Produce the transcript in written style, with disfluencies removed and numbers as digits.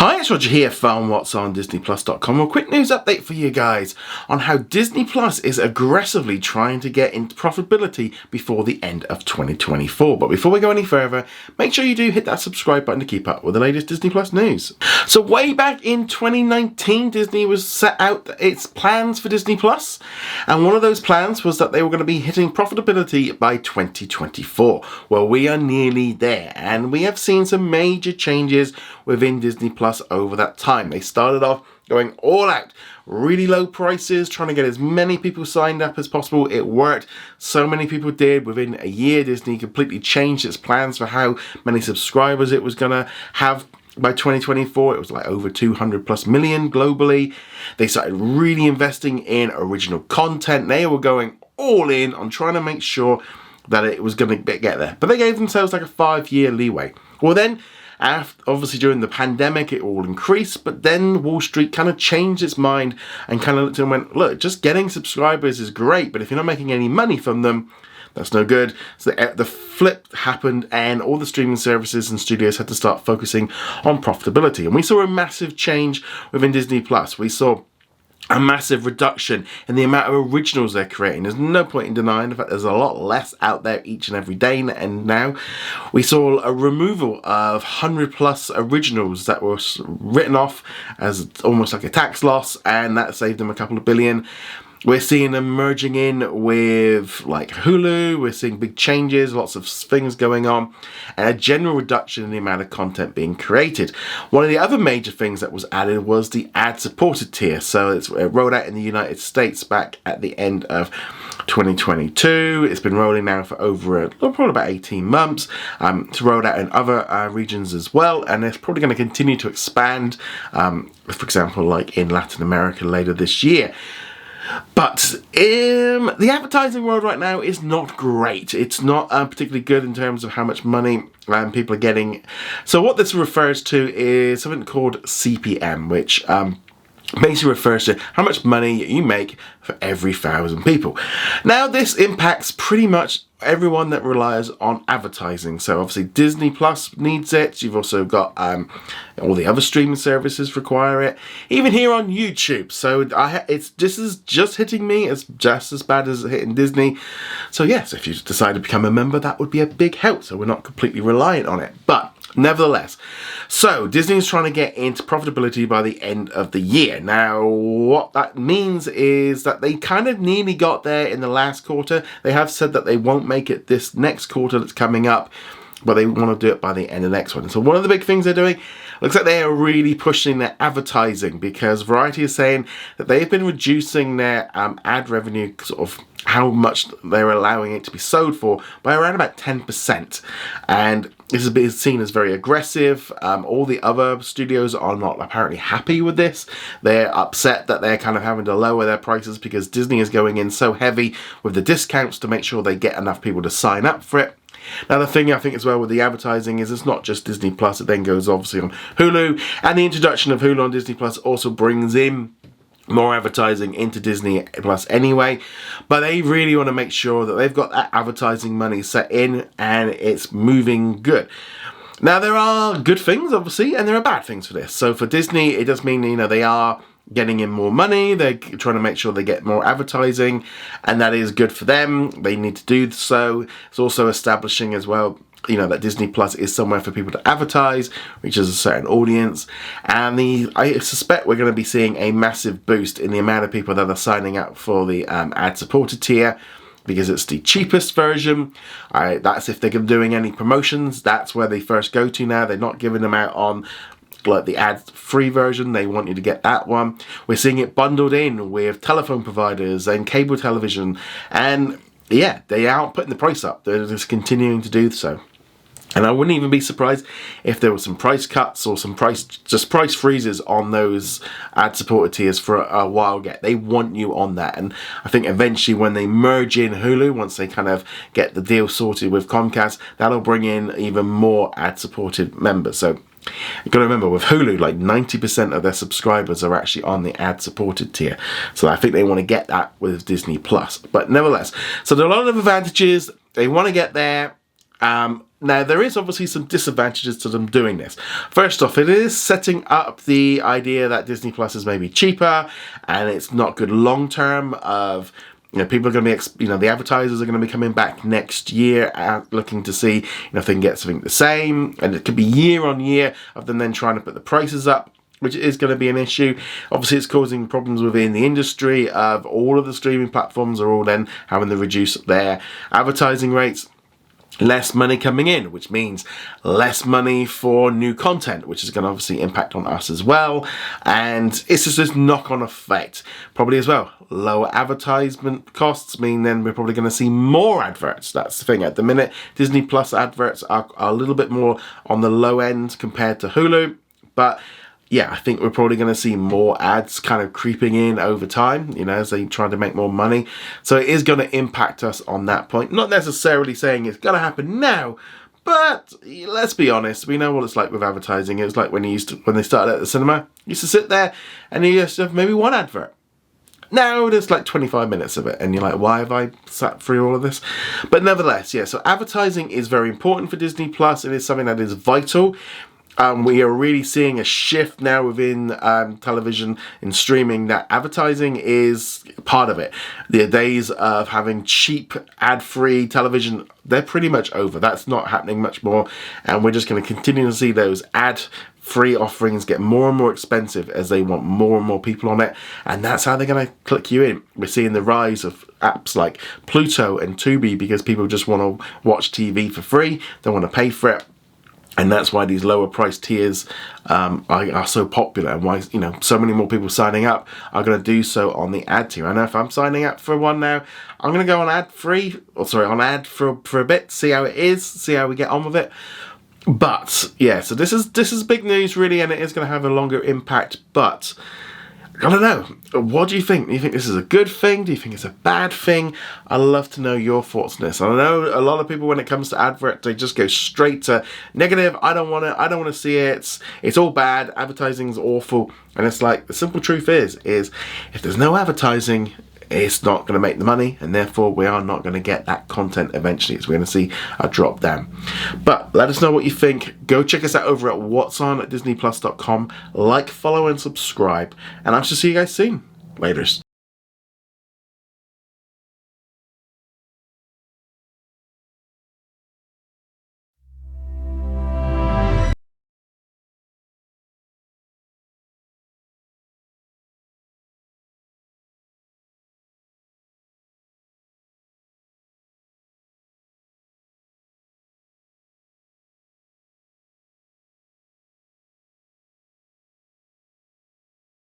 Hi, it's Roger here from What's on DisneyPlus.com. A quick news update for you guys on how Disney Plus is aggressively trying to get into profitability before the end of 2024. But before we go any further, make sure you do hit that subscribe button to keep up with the latest Disney Plus news. So way back in 2019, Disney was set out its plans for Disney Plus, and one of those plans was that they were going to be hitting profitability by 2024. Well, we are nearly there, and we have seen some major changes within Disney Plus over that time. They started off going all out, really low prices, trying to get as many people signed up as possible. It worked. So many people did. Within a year, Disney completely changed its plans for how many subscribers it was going to have. By 2024, it was like over 200 plus million globally. They started really investing in original content. They were going all in on trying to make sure that it was going to get there. But they gave themselves like a 5-year leeway. Well then, obviously during the pandemic it all increased, but then Wall Street kind of changed its mind and kind of looked and went, look, just getting subscribers is great, but if you're not making any money from them, that's no good. So the flip happened, and all the streaming services and studios had to start focusing on profitability. And we saw a massive change within Disney Plus. We saw a massive reduction in the amount of originals they're creating. There's no point in denying the fact there's a lot less out there each and every day, and now we saw a removal of 100 plus originals that were written off as almost like a tax loss, and that saved them a couple of billion. We're seeing them merging in with like Hulu. We're seeing big changes, lots of things going on, and a general reduction in the amount of content being created. One of the other major things that was added was the ad-supported tier. So it's rolled out in the United States back at the end of 2022. It's been rolling now for over probably about 18 months. It's rolled out in other regions as well, and it's probably going to continue to expand, for example, like in Latin America later this year. But the advertising world right now is not great. It's not particularly good in terms of how much money people are getting. So what this refers to is something called CPM, which basically refers to how much money you make for every 1,000 people. Now this impacts pretty much everyone that relies on advertising. So obviously Disney Plus needs it. You've also got all the other streaming services require it. Even here on YouTube. So this is just hitting me. It's just as bad as hitting Disney. So yes, if you decide to become a member, that would be a big help. So we're not completely reliant on it. But nevertheless, so Disney is trying to get into profitability by the end of the year. Now, what that means is that they kind of nearly got there in the last quarter. They have said that they won't make it this next quarter that's coming up, but they want to do it by the end of the next one. So one of the big things they're doing, looks like they are really pushing their advertising, because Variety is saying that they've been reducing their ad revenue, sort of how much they're allowing it to be sold for, by around about 10%. And this is seen as very aggressive. All the other studios are not apparently happy with this. They're upset that they're kind of having to lower their prices because Disney is going in so heavy with the discounts to make sure they get enough people to sign up for it. Now the thing I think as well with the advertising is it's not just Disney Plus, it then goes obviously on Hulu, and the introduction of Hulu on Disney Plus also brings in more advertising into Disney Plus anyway, but they really want to make sure that they've got that advertising money set in and it's moving good. Now there are good things obviously, and there are bad things for this. So for Disney, it does mean, they are getting in more money. They're trying to make sure they get more advertising, and that is good for them. They need to do so. It's also establishing as well, that Disney Plus is somewhere for people to advertise, reaches a certain audience, and I suspect we're going to be seeing a massive boost in the amount of people that are signing up for the ad-supported tier, because it's the cheapest version. That's if they're doing any promotions, that's where they first go to now. They're not giving them out on like the ad-free version. They want you to get that one. We're seeing it bundled in with telephone providers and cable television, and yeah, they aren't putting the price up. They're just continuing to do so. And I wouldn't even be surprised if there were some price cuts or some price freezes on those ad-supported tiers for a while yet. They want you on that. And I think eventually when they merge in Hulu, once they kind of get the deal sorted with Comcast, that'll bring in even more ad-supported members. So you've got to remember, with Hulu, like 90% of their subscribers are actually on the ad-supported tier. So I think they want to get that with Disney Plus. But nevertheless, so there are a lot of advantages. They want to get there. Now, there is obviously some disadvantages to them doing this. First off, it is setting up the idea that Disney Plus is maybe cheaper, and it's not good long term of, people are going to be, the advertisers are going to be coming back next year looking to see, if they can get something the same. And it could be year on year of them then trying to put the prices up, which is going to be an issue. Obviously, it's causing problems within the industry of all of the streaming platforms are all then having to reduce their advertising rates. Less money coming in, which means less money for new content, which is going to obviously impact on us as well. And it's just this knock-on effect. Probably as well, lower advertisement costs mean then we're probably going to see more adverts. That's the thing. At the minute, Disney Plus adverts are a little bit more on the low end compared to Hulu. But yeah, I think we're probably going to see more ads kind of creeping in over time, as they try to make more money. So it is going to impact us on that point. Not necessarily saying it's going to happen now, but let's be honest, we know what it's like with advertising. It was like when they started at the cinema, you used to sit there and you used to have maybe one advert. Now there's like 25 minutes of it, and you're like, why have I sat through all of this? But nevertheless, yeah, so advertising is very important for Disney Plus. It is something that is vital. We are really seeing a shift now within television and streaming that advertising is part of it. The days of having cheap ad-free television, they're pretty much over. That's not happening much more, and we're just going to continue to see those ad-free offerings get more and more expensive as they want more and more people on it, and that's how they're going to click you in. We're seeing the rise of apps like Pluto and Tubi because people just want to watch TV for free. They want to pay for it. And that's why these lower price tiers are so popular, and why so many more people signing up are going to do so on the ad tier. I know if I'm signing up for one now, I'm going to go on ad for a bit, see how it is, see how we get on with it. But yeah, so this is big news really, and it is going to have a longer impact. But I don't know. What do you think? Do you think this is a good thing? Do you think it's a bad thing? I'd love to know your thoughts on this. I know a lot of people, when it comes to advert, they just go straight to negative. I don't want to see it. It's all bad. Advertising's awful. And it's like, the simple truth is if there's no advertising, it's not going to make the money, and therefore we are not going to get that content eventually. So we're going to see a drop down. But let us know what you think. Go check us out over at what's on at disneyplus.com. Like, follow, and subscribe. And I shall see you guys soon. Laters.